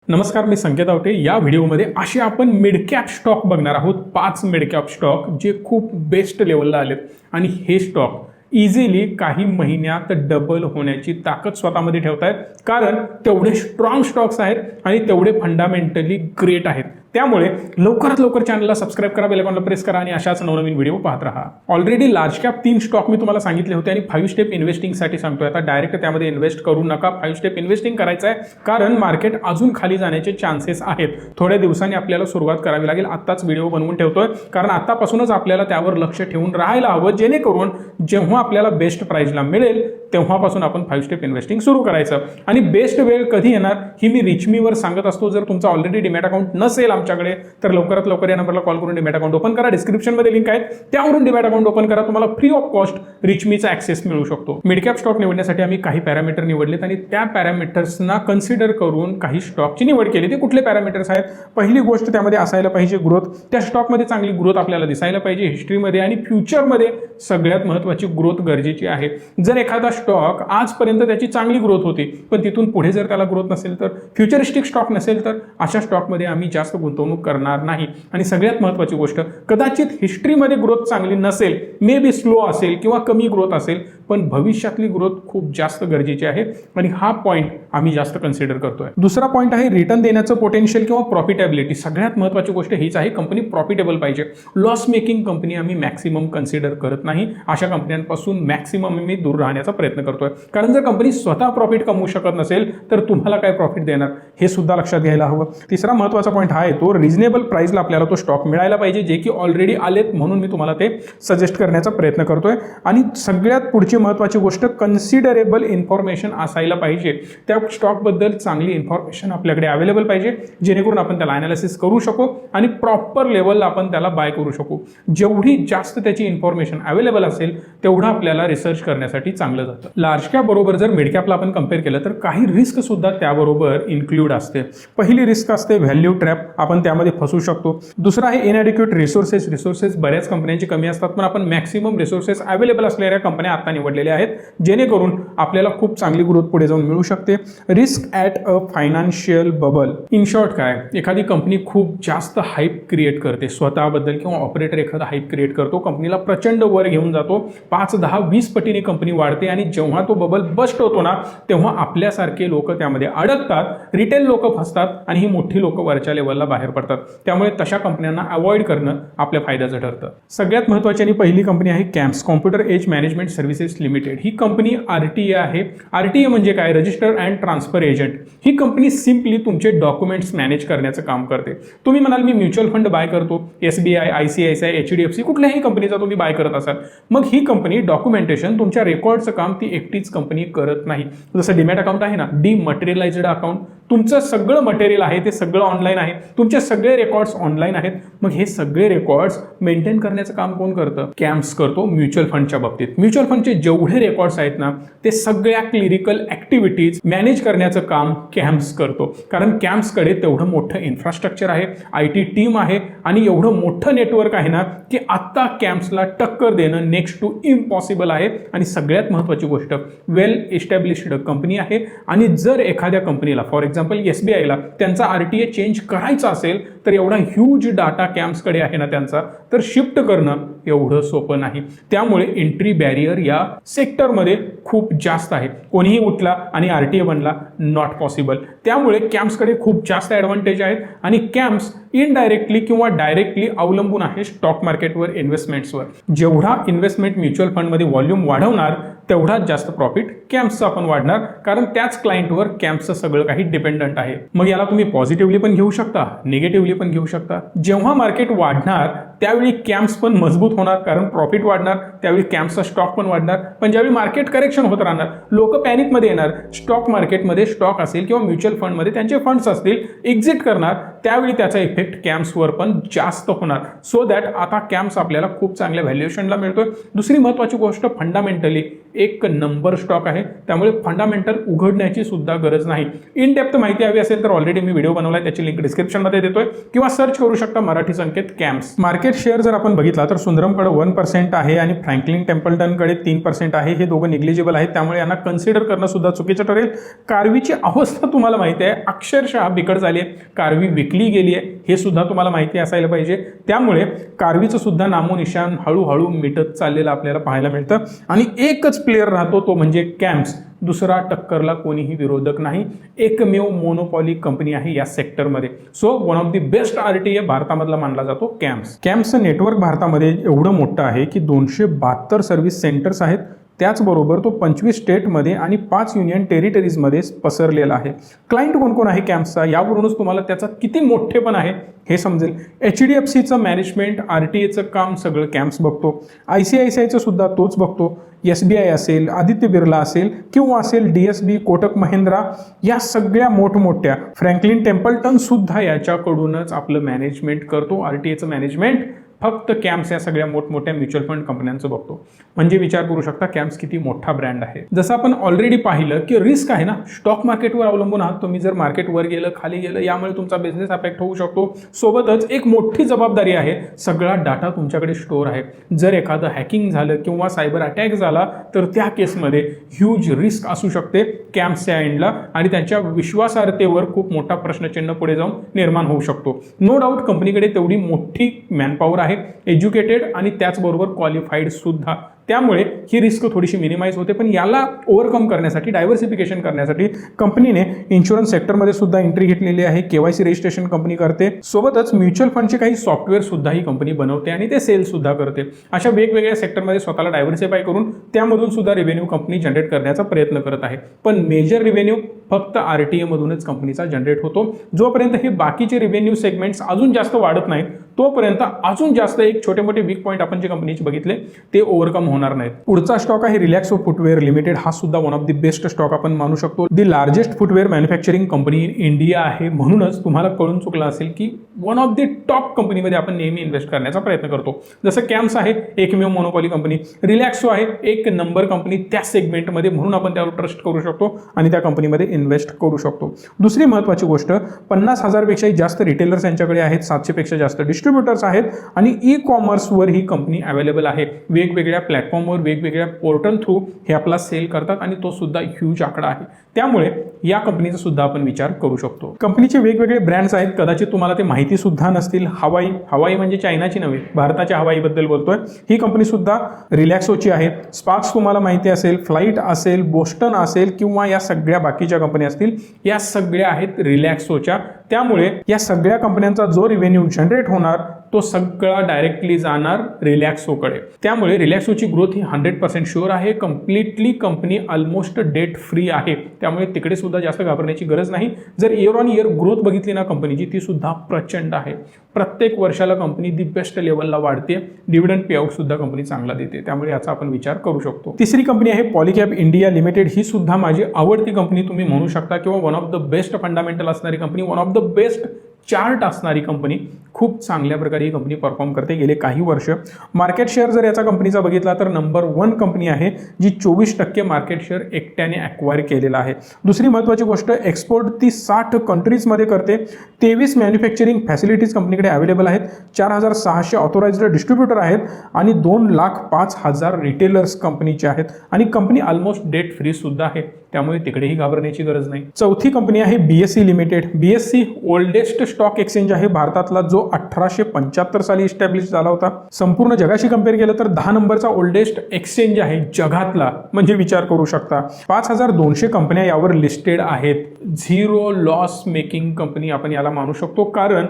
नमस्कार, मी संकेत आवटे. या व्हिडिओमध्ये असे आपण मिड कॅप स्टॉक बघणार आहोत. 5 मिड कॅप स्टॉक जे खूप बेस्ट लेवलला आलेत आणि हे स्टॉक इझिली काही महिन्यात डबल होण्याची ताकद स्वतःमध्ये ठेवतायत, कारण तेवढे स्ट्रॉंग स्टॉक्स आहेत आणि तेवढे फंडामेंटली ग्रेट आहेत. त्यामुळे लवकरात लवकर चॅनलला सबस्क्राईब करा, बेल आयकॉनला प्रेस करा आणि अशाच नवनवीन व्हिडिओ पाहत राहा. ऑलरेडी लार्ज कॅप 3 स्टॉक मी तुम्हाला सांगितले होते आणि 5 स्टेप इन्व्हेस्टिंगसाठी सांगतोय. आता डायरेक्ट त्यामध्ये इन्व्हेस्ट करू नका. 5 स्टेप इन्व्हेस्टिंग करायचं आहे, कारण मार्केट अजून खाली जाण्याचे चान्सेस आहेत. थोड्या दिवसांनी आपल्याला सुरुवात करावी लागेल. आत्ताच व्हिडिओ बनवून ठेवतोय, कारण आतापासूनच आपल्याला त्यावर लक्ष ठेवून राहायला हवं, जेणेकरून जेव्हा आपल्याला बेस्ट प्राइसला मिळेल तेव्हापासून आपण 5 स्टेप इन्व्हेस्टिंग सुरू करायचं. आणि बेस्ट वेळ कधी येणार ही मी रिचमीवर सांगत असतो. जर तुमचा ऑलरेडी डीमॅट अकाउंट नसेल आमच्याकडे तर लवकरात लवकर या नंबरला कॉल करून डीमॅट अकाउंट ओपन करा. डिस्क्रिप्शनमध्ये लिंक आहे, त्यावरून डीमॅट अकाउंट ओपन करा. तुम्हाला फ्री ऑफ कॉस्ट रिचमीचा ऍक्सेस मिळू शकतो. मिड कॅप स्टॉक निवडण्यासाठी आम्ही काही पॅरामीटर निवडलेत आणि त्या पॅरामीटर्सना कन्सिडर करून काही स्टॉकची निवड केली. ते कुठले पॅरामीटर्स आहेत? पहिली गोष्ट त्यामध्ये असायला पाहिजे ग्रोथ. त्या स्टॉकमध्ये चांगली ग्रोथ आपल्याला दिसायला पाहिजे. हिस्ट्रीमध्ये आणि फ्युचरमध्ये सगळ्यात महत्त्वाची ग्रोथ गरजेची आहे. जर एखादा स्टॉक आजपर्यंत त्याची चांगली ग्रोथ होती, पण तिथून पुढे जर त्याला ग्रोथ नसेल, तर फ्युचरिस्टिक स्टॉक नसेल, तर अशा स्टॉकमध्ये आम्ही जास्त गुंतवणूक करणार नाही. आणि सगळ्यात महत्त्वाची गोष्ट, कदाचित हिस्ट्रीमध्ये ग्रोथ चांगली नसेल, मे बी स्लो असेल किंवा कमी ग्रोथ असेल, पण भविष्यातली ग्रोथ खूप जास्त गरजेची आहे आणि हा पॉईंट आम्ही जास्त कन्सिडर करतोय. दुसरा पॉईंट आहे रिटर्न देण्याचं पोटेन्शियल किंवा प्रॉफिटेबिलिटी. सगळ्यात महत्त्वाची गोष्ट हीच आहे, कंपनी प्रॉफिटेबल पाहिजे. लॉस मेकिंग कंपनी आम्ही मॅक्सिमम कन्सिडर करत नाही. अशा कंपन्यांपासून मॅक्सिमम मी दूर राहण्याचा प्रयत्न करतोय, कारण जर कंपनी स्वतः प्रॉफिट कमवू शकत नसेल तर तुम्हाला काय प्रॉफिट देणार हे सुद्धा लक्षात घ्यायला हवं. तिसरा महत्त्वाचा पॉईंट हा आहे, तो रिजनेबल प्राइसला आपल्याला तो स्टॉक मिळायला पाहिजे, जे की ऑलरेडी आलेत, म्हणून मी तुम्हाला ते सजेस्ट करण्याचा प्रयत्न करतोय. आणि सगळ्यात पुढची महत्त्वाची गोष्ट, कन्सिडरेबल इन्फॉर्मेशन असायला पाहिजे. त्या स्टॉकबद्दल चांगली इन्फॉर्मेशन आपल्याकडे अवेलेबल पाहिजे, जेणेकरून आपण त्याला अनालिसिस करू शकू आणि प्रॉपर लेवलला आपण त्याला बाय करू शकू. जेवढी जास्त त्याची इन्फॉर्मेशन अवेलेबल असेल तेवढं आपल्याला रिसर्च करण्यासाठी चांगलं जातं. लार्ज कॅप बरोबर जर मिड कॅपला आपण कम्पेअर केलं तर काही रिस्क सुद्धा त्याबरोबर इन्क्लूड असते. पहिली रिस्क असते व्हॅल्यू ट्रॅप, आपण त्यामध्ये फसू शकतो. दुसरा आहे इनॲडिक्युएट रिसोर्सेस बऱ्याच कंपन्यांची कमी असतात, पण आपण मॅक्सिमम रिसोर्सेस अवेलेबल असलेल्या कंपन्या आता निवडलेल्या आहेत, जेणेकरून आपल्याला खूप चांगली ग्रोथ पुढे जाऊन मिळू शकते. Risk at a financial bubble. In short काय, एखादी कंपनी खूप जास्त हाईप क्रिएट करते स्वतःबद्दल, किंवा ऑपरेटर एखादा हाईप क्रिएट करतो, कंपनीला प्रचंड वर घेऊन जातो, 5, 10, 20 पटीने कंपनी वाढते आणि जेव्हा तो बबल बस्ट होतो ना, तेव्हा आपल्यासारखे लोक त्यामध्ये अडकतात, रिटेल लोक फसतात आणि ही मोठी लोक वरच्या लेवलला बाहेर पडतात. त्यामुळे तशा कंपन्यांना अवॉइड करणं आपल्या फायद्याचं ठरतं. सगळ्यात महत्त्वाची आणि पहिली कंपनी आहे CAMS, Computer Age Management Services Limited. ही कंपनी RTA आहे. RTA म्हणजे काय? Register and transfer agent. ही कंपनी सिम्पली तुमचे डॉक्युमेंट्स मॅनेज करण्याचं काम करते. तुम्ही म्हणाल मी म्युच्युअल फंड बाय करतो, SBI, ICICI, HDFC, कुठल्याही कंपनीचा तुम्ही बाय करत असाल, मग ही कंपनी डॉक्युमेंटेशन, तुमच्या रेकॉर्डचं काम ती एकटीच कंपनी करत नाही. जसं डीमॅट अकाउंट आहे ना, डिमटेरियलाइज्ड अकाउंट, तुमचं सगळं मटेरियल आहे ते सगळं ऑनलाईन आहे, तुमचे सगळे रेकॉर्ड्स ऑनलाईन आहेत. मग हे सगळे रेकॉर्ड्स मेंटेन करण्याचं काम कोण करतं? कॅम्प्स करतो. म्युच्युअल फंडच्या बाबतीत म्युच्युअल फंडचे जेवढे रेकॉर्ड्स आहेत ना, ते सगळ्या क्लिरिकल ऍक्टिव्हिटीज मॅनेज करण्याचं काम कॅम्प्स करतो. कारण कॅम्प्सकडे तेवढं मोठं इन्फ्रास्ट्रक्चर आहे, IT टीम आहे आणि एवढं मोठं नेटवर्क आहे ना, की आत्ता कॅम्प्सला टक्कर देणं नेक्स्ट टू इम्पॉसिबल आहे. आणि सगळ्यात महत्त्वाची गोष्ट, वेल एस्टॅब्लिश्ड कंपनी आहे. आणि जर एखाद्या कंपनीला, फॉर एक्झाम्पल SBIला त्यांचा RTA चेंज करायचा असेल, तर एवढा ह्यूज डाटा कॅम्प्सकडे आहे ना त्यांचा, तर शिफ्ट करणं एवढं सोपं नाही. त्यामुळे एंट्री बॅरियर या सेक्टरमध्ये खूप जास्त आहे. कोणीही उठला आणि RTA बनला, नॉट पॉसिबल. त्यामुळे कॅम्प्सकडे खूप जास्त ॲडव्हान्टेज आहेत आणि कॅम्प्स इनडायरेक्टली किंवा डायरेक्टली अवलंबून आहे स्टॉक मार्केटवर, इन्व्हेस्टमेंट्सवर. जेवढा इन्व्हेस्टमेंट म्युच्युअल फंडमध्ये व्हॉल्यूम वाढवणार, तेवढाच जास्त प्रॉफिट कॅम्प्सचं आपण वाढणार, कारण त्याच क्लायंटवर कॅम्प्सचं सगळं काही डिपेंडंट आहे. मग याला तुम्ही पॉझिटिव्हली पण घेऊ शकता, निगेटिव्हली पण घेऊ शकता. जेव्हा मार्केट वाढणार त्यावेळी कॅम्प्स पण मजबूत होणार, कारण प्रॉफिट वाढणार, त्यावेळी कॅम्प्सचा स्टॉक पण वाढणार. पण ज्यावेळी मार्केट करेक्शन होत राहणार, लोक पॅनिकमध्ये येणार, स्टॉक मार्केटमध्ये स्टॉक असेल किंवा म्युच्युअल फंडमध्ये त्यांचे फंड्स असतील, एक्झिट करणार, त्यावेळी त्याचा इफेक्ट कॅम्प्सवर पण जास्त होणार. सो दॅट आता कॅम्प्स आपल्याला खूप चांगल्या व्हॅल्युएशनला मिळतोय. दुसरी महत्त्वाची गोष्ट, फंडामेंटली एक नंबर स्टॉक आहे, त्यामुळे फंडामेंटल उघडण्याची सुद्धा गरज नाही. इन डेप्थ माहिती हवी असेल तर ऑलरेडी मी व्हिडिओ बनवलाय, त्याची लिंक डिस्क्रिप्शनमध्ये देतोय किंवा सर्च करू शकता मराठी संकेत कॅम्स. मार्केट शेअर जर आपण बघितला तर सुंदरमकडे 1% आहे आणि फ्रँकलिन टेम्पल्टनकडे 3% आहे. हे दोघं निग्लिजिबल आहेत, त्यामुळे यांना कन्सिडर करणं सुद्धा चुकीचं ठरेल. कार्वीची अवस्था तुम्हाला माहिती आहे, अक्षरशः बिकट झाली आहे. कार्वी विकली गेली आहे हे सुद्धा तुम्हाला माहिती असायला पाहिजे. त्यामुळे कार्वीचं सुद्धा नामोनिशान हळूहळू मिटत चाललेलं आपल्याला पाहायला मिळतं आणि एकच प्लेयर राहतो, तो म्हणजे कॅम्स. दुसरा टक्करला कोणीही विरोधक नाही, एकमेव मोनोपॉली कंपनी आहे या सेक्टरमध्ये. So one of the best RTA भारतामधला मानला जातो कॅम्स. कॅम्सचं नेटवर्क भारतामध्ये एवढं मोठं आहे की 272 सर्व्हिस सेंटर्स आहेत. त्याचबरोबर तो 25 स्टेटमध्ये आणि 5 युनियन टेरिटरीजमध्ये पसरलेला आहे. क्लायंट कोण कोण आहे कॅम्पचा, यावरूनच तुम्हाला त्याचा किती मोठेपण आहे हे समजेल. HDFCचं मॅनेजमेंट, RTAचं काम सगळं कॅम्प्स बघतो. ICICIचं सुद्धा तोच बघतो. SBI असेल, आदित्य बिर्ला असेल किंवा असेल DSB, कोटक महिंद्रा, या सगळ्या मोठमोठ्या, फ्रँकलिन टेम्पल्टन सुद्धा याच्याकडूनच आपलं मॅनेजमेंट करतो. RTAचं मॅनेजमेंट फक्त कॅम्प्स या सगळ्या मोठमोठ्या म्युच्युअल फंड कंपन्यांचं बघतो. म्हणजे विचार करू शकता कॅम्प्स किती मोठा ब्रँड आहे. जसं आपण ऑलरेडी पाहिलं की रिस्क आहे ना, स्टॉक मार्केटवर अवलंबून आहात तुम्ही. जर मार्केट वर गेलं, खाली गेलं, यामुळे तुमचा बिझनेस अफेक्ट होऊ शकतो. सोबतच एक मोठी जबाबदारी आहे, सगळा डाटा तुमच्याकडे स्टोअर आहे. जर एखादं हॅकिंग झालं किंवा सायबर अटॅक झाला तर त्या केसमध्ये ह्यूज रिस्क असू शकते कॅम्प्सच्या एंडला आणि त्यांच्या विश्वासार्हतेवर खूप मोठा प्रश्नचिन्ह पुढे जाऊन निर्माण होऊ शकतो. नो डाऊट कंपनीकडे तेवढी मोठी मॅनपॉवर आहे, एज्युकेटेड आणि त्याचबरोबर क्वालिफाईड सुद्धा. त्यामुळे ही रिस्क थोडीशी मिनिमाइज होते. पण याला ओव्हरकम करण्यासाठी, डायव्हर्सिफिकेशन करण्यासाठी कंपनीने इन्शुरन्स सेक्टरमध्ये सुद्धा एंट्री घेतलेली आहे. KYC रजिस्ट्रेशन कंपनी करते. सोबतच म्युच्युअल फंडचे काही सॉफ्टवेअर सुद्धा ही कंपनी बनवते आणि ते सेल सुद्धा करते. अशा वेगवेगळ्या सेक्टरमध्ये स्वतःला डायव्हर्सिफाय करून त्यामधून सुद्धा रेव्हेन्यू कंपनी जनरेट करण्याचा प्रयत्न करत आहे. पण मेजर रेव्हेन्यू फक्त RTA मधूनच कंपनीचा जनरेट होतो. जोपर्यंत हे बाकीचे रेव्हेन्यू सेगमेंट्स अजून जास्त वाढत नाहीत तोपर्यंत अजून जास्त एक छोटे मोठे वीक पॉईंट आपण जे कंपनीचे बघितले ते ओव्हरकम होणार नाहीत. पुढचा स्टॉक आहे रिलॅक्सो फुटवेअर लिमिटेड. हा सुद्धा one of the best stock आपण मानू शकतो. दी largest footwear manufacturing company in India आहे. म्हणूनच तुम्हाला कळून चुकलं असेल की वन ऑफ द टॉप कंपनीमध्ये आपण नेहमी इन्व्हेस्ट करण्याचा प्रयत्न करतो. जसं कॅम्प्स आहे एकमेव मोनोपॉली कंपनी, रिलॅक्सो आहे एक नंबर कंपनी त्या सेगमेंटमध्ये, म्हणून आपण त्यावर ट्रस्ट करू शकतो आणि त्या कंपनीमध्ये इन्व्हेस्ट करू शकतो. दुसरी महत्त्वाची गोष्ट, 50,000 पेक्षाही जास्त रिटेलर्स यांच्याकडे आहेत, 700 पेक्षा जास्त डिस्ट्रीब्युटर्स आहेत आणि ई-कॉमर्सवर ही कंपनी अवेलेबल आहे. वेगवेगळ्या प्लॅटफॉर्मवर, वेगवेगळ्या पोर्टल थ्रू हे आपला सेल करतात आणि तो सुद्धा ह्यूज आकडा आहे. त्यामुळे या कंपनीचा सुद्धा आपण विचार करू शकतो. कंपनीचे वेगवेगळे ब्रँड्स आहेत, कदाचित तुम्हाला ते माहिती सुद्धा नसतील. हवाई म्हणजे चायनाची नव्हे, भारताच्या हवाईबद्दल बोलतोय. ही कंपनी सुद्धा रिलॅक्सोची आहे. स्पार्क्स तुम्हाला माहिती असेल, फ्लाईट असेल, बोस्टन असेल किंवा या सगळ्या बाकीच्या कंपन्या असतील, या सगळ्या आहेत रिलॅक्सोच्या. त्यामुळे या सगळ्या कंपन्यांचा जो रेव्हेन्यू जनरेट होणार तो सगळा डायरेक्टली जाणार रिलॅक्सोकडे. त्यामुळे रिलॅक्सोची ग्रोथ ही 100% शुअर आहे. Completely company almost debt free आहे, त्यामुळे तिकडे सुद्धा जास्त घाबरण्याची गरज नाही. जर इयर ऑन इयर ग्रोथ बघितली ना कंपनीची, ती सुद्धा प्रचंड आहे. प्रत्येक वर्षाला कंपनी दी बेस्ट लेवलला वाढते. डिव्हिडंड पेआउट सुद्धा कंपनी चांगला देते, त्यामुळे याचा आपण विचार करू शकतो. तिसरी कंपनी आहे पॉलीकॅब इंडिया लिमिटेड. ही सुद्धा माझी आवडती कंपनी तुम्ही म्हणू शकता किंवा one of the best fundamental असणारी company, one of the best chart असणारी कंपनी. खूप चांगल्या प्रकारे ही कंपनी परफॉर्म करते गेले काही वर्ष. मार्केट शेअर जर याचा कंपनीचा बघितला तर नंबर 1 कंपनी आहे, जी 24% मार्केट शेअर एकट्याने ॲक्वायर केलेला आहे. दुसरी महत्त्वाची गोष्ट, एक्सपोर्ट ती 60 कंट्रीजमध्ये करते. 23 मॅन्युफॅक्चरिंग फॅसिलिटीज कंपनीकडे अवेलेबल आहेत. 4,600 ऑथोराइज्ड डिस्ट्रीब्युटर आहेत आणि 2,05,000 रिटेलर्स कंपनीचे आहेत आणि कंपनी ऑलमोस्ट डेट फ्री सुद्धा आहे, त्यामुळे तिकडेही घाबरण्याची गरज नाही. चौथी कंपनी आहे BSE limited. BSE oldest stock exchange आहे भारतातला, जो 1875 साली इस्टॅब्लिश झाला होता. संपूर्ण जगाशी कंपेअर केलं तर 10 नंबरचा ओल्डेस्ट एक्सचेंज आहे जगातला, म्हणजे विचार करू शकता. 5,200 कंपन्या यावर लिस्टेड आहेत. झिरो लॉस मेकिंग कंपनी आपण याला मानू शकतो, कारण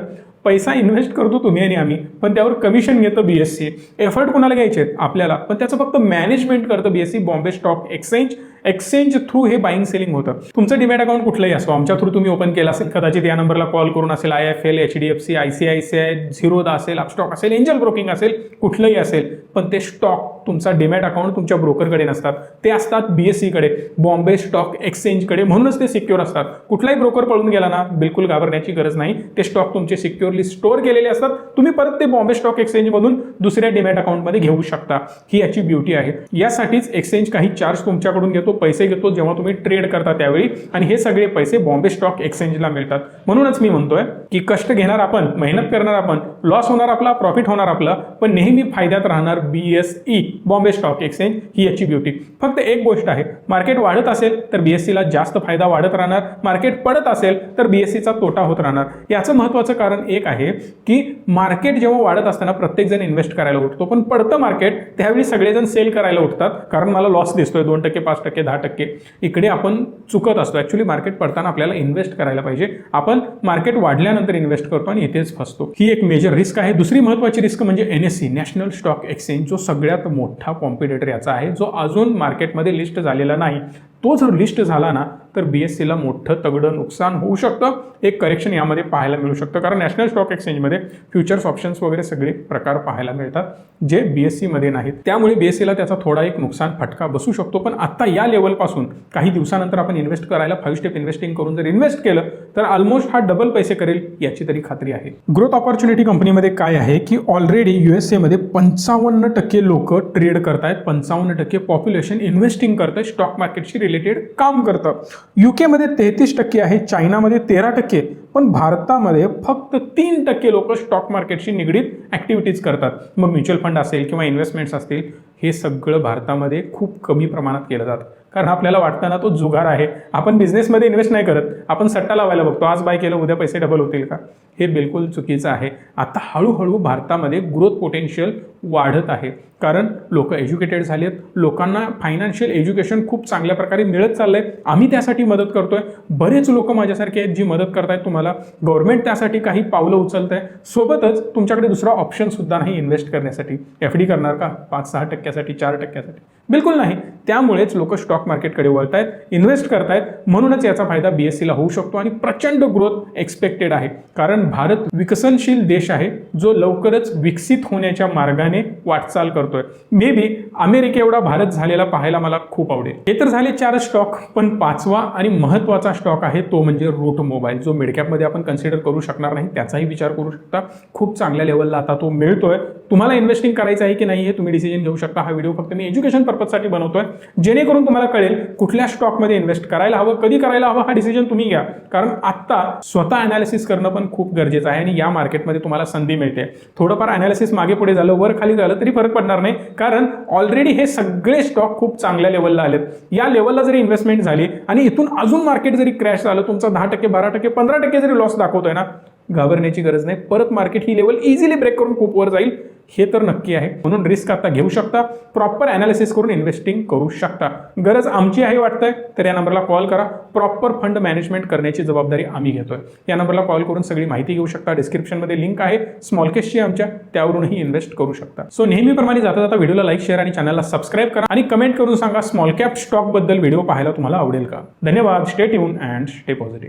पैसा इन्व्हेस्ट करतो तुम्ही आणि आम्ही, पण त्यावर कमिशन घेतं BSE. एफर्ट कोणाला घ्यायचे आहेत? आपल्याला. पण त्याचं फक्त मॅनेजमेंट करतं BSE, Bombay stock exchange. Exchange through हे बाईंग सेलिंग होतं. तुमचं डिमॅट अकाउंट कुठलंही असो, आमच्या थ्रू तुम्ही ओपन केलं असेल, कदाचित या नंबरला कॉल करून असेल, IIFL, HDFC, ICICI, झिरोदा असेल, अपस्टॉक असेल, एंजल ब्रोकिंग असेल, कुठलंही असेल, पण ते स्टॉक तुमचा डिमॅट अकाउंट तुमच्या ब्रोकरकडे नसतात, ते असतात BSE कडे, बॉम्बे स्टॉक एक्सचेंजकडे. म्हणूनच ते सिक्युअर असतात. कुठलाही ब्रोकर पळून गेला ना, बिलकुल घाबरण्याची गरज नाही. ते स्टॉक तुमचे सिक्युअरली स्टोअर केलेले असतात. तुम्ही परत ते बॉम्बे स्टॉक एक्सचेंजमधून दुसऱ्या डिमॅट अकाउंटमध्ये घेऊ शकता. ही याची ब्युटी आहे. यासाठीच एक्सचेंज काही चार्ज तुमच्याकडून घेतो, पैसे घेतो जेव्हा तुम्ही ट्रेड करता त्यावेळी, आणि हे सगळे पैसे बॉम्बे स्टॉक एक्सचेंजला मिळतात. म्हणूनच मी म्हणतोय की कष्ट घेणार आपण, मेहनत करणार आपण, लॉस होणार आपला, प्रॉफिट होणार आपला, पण नेहमी फायद्यात राहणार BSE, बॉम्बे स्टॉक एक्सचेंज. ही याची ब्युटी. फक्त एक गोष्ट आहे, मार्केट वाढत असेल तर BSEला जास्त फायदा वाढत राहणार, मार्केट पडत असेल तर BSEचा तोटा होत राहणार. याचं महत्त्वाचं कारण एक आहे की मार्केट जेव्हा वाढत असताना प्रत्येक जण इन्व्हेस्ट करायला उठतो, पण पडतं मार्केट त्यावेळी सगळेजण सेल करायला उठतात, कारण मला लॉस दिसतोय 2%, 5%, 10%. इकडे आपण चुकत असतो. ऍक्च्युली मार्केट पडताना आपल्याला इन्व्हेस्ट करायला पाहिजे. आपण मार्केट वाढल्यानंतर इन्व्हेस्ट करतो आणि इथेच फसतो. ही एक मेजर रिस्क आहे. दुसरी महत्त्वाची रिस्क म्हणजे NSE, नॅशनल स्टॉक एक्सचेंज, जो सगळ्यात मोठा कॉम्पिटिटर याचा आहे, जो अजून मार्केटमध्ये लिस्ट झालेला नाही. तो जर लिस्ट झाला ना तर BSEला मोठं तगडं नुकसान होऊ शकतं. एक करेक्शन यामध्ये पाहायला मिळू शकतं, कारण नॅशनल स्टॉक एक्सचेंजमध्ये फ्युचर्स, ऑप्शन्स वगैरे सगळे प्रकार पाहायला मिळतात जे BSEमध्ये नाहीत. त्यामुळे BSEला त्याचा थोडा एक नुकसान फटका बसू शकतो. पण आता या लेवलपासून काही दिवसानंतर आपण इन्व्हेस्ट करायला 5 स्टेप इन्व्हेस्टिंग करून जर इन्व्हेस्ट केलं तर ऑलमोस्ट हा डबल पैसे करेल याची तरी खात्री आहे. ग्रोथ ऑपॉर्च्युनिटी कंपनीमध्ये काय आहे की ऑलरेडी USA मध्ये 55% लोक ट्रेड करतायत, 55% पॉप्युलेशन इन्व्हेस्टिंग करतं, स्टॉक मार्केटशी रिलेटेड काम करतं. UK मध्ये 33% आहे, चायनामध्ये 13%, पण भारतामध्ये फक्त 3% लोक स्टॉक मार्केटशी निगडीत ऍक्टिव्हिटीज करतात. मग म्युच्युअल फंड असेल किंवा इन्व्हेस्टमेंट्स असतील, हे सगळं भारतामध्ये खूप कमी प्रमाणात केलं जातं. कारण आपल्याला वाटतं ना तो जुगार आहे. आपण बिझनेसमध्ये इन्व्हेस्ट नाही करत, आपण सट्टा लावायला बघतो. आज बाय केलं उद्या पैसे डबल होतील का? हे बिलकुल चुकीचं आहे. आता हळूहळू भारतामध्ये ग्रोथ पोटेन्शियल वाढत आहे, कारण लोक एज्युकेटेड झालेत, लोकांना फायनान्शियल एज्युकेशन खूप चांगल्या प्रकारे मिळत चाललंय. आम्ही त्यासाठी मदत करतोय. बरेच लोक माझ्यासारखे आहेत जी मदत करतायत तुम्हाला. गव्हर्नमेंट त्यासाठी काही पावलं उचलत आहे. सोबतच तुमच्याकडे दुसरा ऑप्शन सुद्धा नाही इन्व्हेस्ट करण्यासाठी. FD करणार का 5-6%साठी, 4%साठी? बिलकुल नाही. त्यामुळेच लोक स्टॉक मार्केटकडे वळतायत, इन्व्हेस्ट करतायत. म्हणूनच याचा फायदा BSEला होऊ शकतो आणि प्रचंड ग्रोथ एक्सपेक्टेड आहे, कारण भारत विकसनशील देश आहे जो लवकरच विकसित होण्याच्या मार्गाने वाटचाल करतोय. मे बी अमेरिके एवढा भारत झालेला पाहायला मला खूप आवडेल. हे तर झाले 4 स्टॉक, पण 5वा आणि महत्त्वाचा स्टॉक आहे तो म्हणजे रूट मोबाईल, जो मिडकॅपमध्ये आपण कन्सिडर करू शकणार नाही, त्याचाही विचार करू शकता. खूप चांगल्या लेवलला आता तो मिळतोय. तुम्हाला इन्व्हेस्टिंग करायचं आहे की नाही हे तुम्ही डिसिजन घेऊ शकता. हा व्हिडिओ फक्त मी एज्युकेशन पर्पजसाठी बनवतोय, जेणेकरून तुम्हाला कळेल कुठल्या स्टॉकमध्ये इन्व्हेस्ट करायला हवं, कधी करायला हवं, हा डिसिजन तुम्ही घ्या. कारण आता स्वतः अनालिसिस करणं पण खूप गरजेचं आहे आणि या मार्केटमध्ये तुम्हाला संधी मिळते. थोडंफार अनालिसिस मागे पुढे झालं, वर खाली झालं तरी फरक पडणार नाही, कारण ऑलरेडी हे सगळे स्टॉक खूप चांगल्या लेवलला आलेत. या लेवलला जरी इन्व्हेस्टमेंट झाली आणि इथून अजून मार्केट जरी क्रॅश झालं, तुमचा 10%, 12%, 15% जरी लॉस दाखवतोय ना, घाबरण्याची गरज नाही. परत मार्केट ही लेवल इझिली ब्रेक करून खूप वर जाईल, हे तर नक्की आहे. म्हणून रिस्क आता घेऊ शकता, प्रॉपर अनालिसिस करून इन्व्हेस्टिंग करू शकता. गरज आमची आहे वाटतंय तर या नंबरला कॉल करा. प्रॉपर फंड मॅनेजमेंट करण्याची जबाबदारी आम्ही घेतोय. या नंबरला कॉल करून सगळी माहिती घेऊ शकता. डिस्क्रिप्शनमध्ये लिंक आहे स्मॉल केसची आमच्या, त्यावरूनही इन्व्हेस्ट करू शकता. सो नेहमीप्रमाणे जाता जाता व्हिडिओला लाईक, शेअर आणि चॅनलला सबस्क्राईब करा आणि कमेंट करून सांगा स्मॉल कॅप स्टॉक बद्दल व्हिडिओ पाहायला तुम्हाला आवडेल का. धन्यवाद. Stay tune and stay positive.